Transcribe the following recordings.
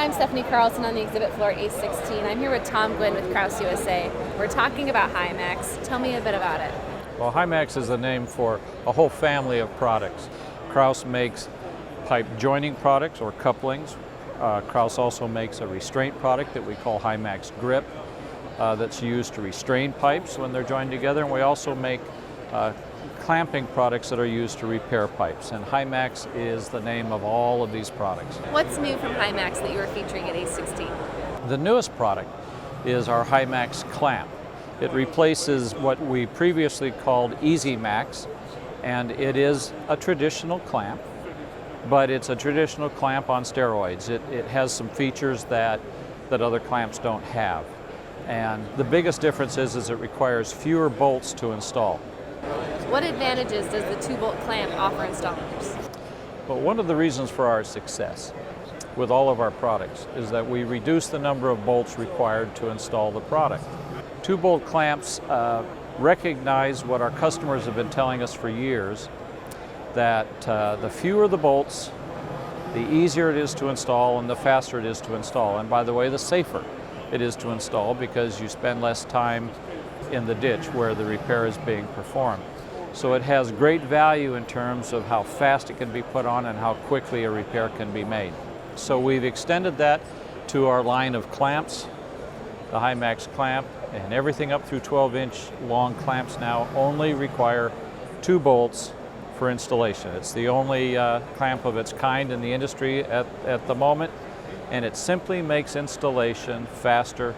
I'm Stephanie Krausz on the exhibit floor at ACE16. I'm here with Tom Gwynn with Krausz USA. We're talking about Hymax. Tell me a bit about it. Well, Hymax is the name for a whole family of products. Krausz makes pipe joining products or couplings. Krausz also makes a restraint product that we call Hymax Grip that's used to restrain pipes when they're joined together. And we also make clamping products that are used to repair pipes. And Hymax is the name of all of these products. What's new from Hymax that you are featuring at ACE16? The newest product is our Hymax clamp. It replaces what we previously called Easy Max, and it is a traditional clamp, but it's a traditional clamp on steroids. It has some features that other clamps don't have. And the biggest difference is it requires fewer bolts to install. What advantages does the 2-bolt clamp offer installers? Well, one of the reasons for our success with all of our products is that we reduce the number of bolts required to install the product. 2-bolt clamps recognize what our customers have been telling us for years, that the fewer the bolts, the easier it is to install and the faster it is to install. And by the way, the safer it is to install because you spend less time in the ditch where the repair is being performed. So it has great value in terms of how fast it can be put on and how quickly a repair can be made. So we've extended that to our line of clamps, the Hymax clamp, and everything up through 12-inch long clamps now only require 2 bolts for installation. It's the only clamp of its kind in the industry at the moment, and it simply makes installation faster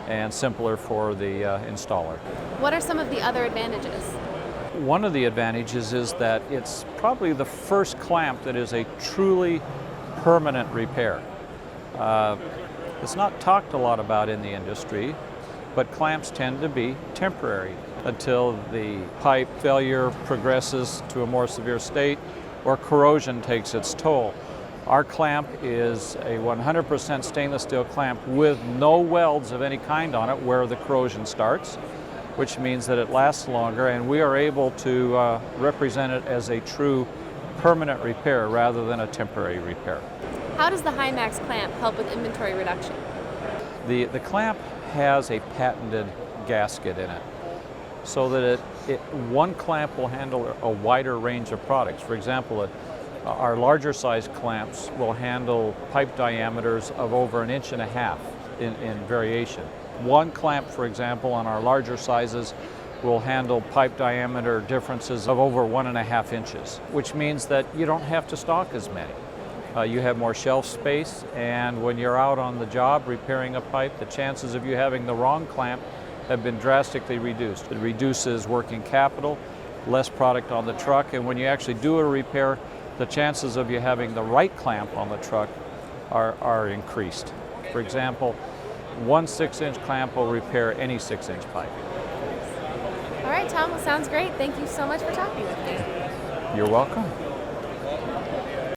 and simpler for the installer. What are some of the other advantages? One of the advantages is that it's probably the first clamp that is a truly permanent repair. It's not talked a lot about in the industry, but clamps tend to be temporary until the pipe failure progresses to a more severe state or corrosion takes its toll. Our clamp is a 100% stainless steel clamp with no welds of any kind on it where the corrosion starts, which means that it lasts longer, and we are able to represent it as a true permanent repair rather than a temporary repair. How does the Hymax clamp help with inventory reduction? The clamp has a patented gasket in it so that one clamp will handle a wider range of products. For example, our larger size clamps will handle pipe diameters of over 1.5 inches in variation. One clamp, for example, on our larger sizes will handle pipe diameter differences of over 1.5 inches, which means that you don't have to stock as many. You have more shelf space, and when you're out on the job repairing a pipe, the chances of you having the wrong clamp have been drastically reduced. It reduces working capital, less product on the truck, and when you actually do a repair, the chances of you having the right clamp on the truck are increased. For example, one 6-inch clamp will repair any 6-inch pipe. All right, Tom, well, sounds great. Thank you so much for talking with me. You're welcome.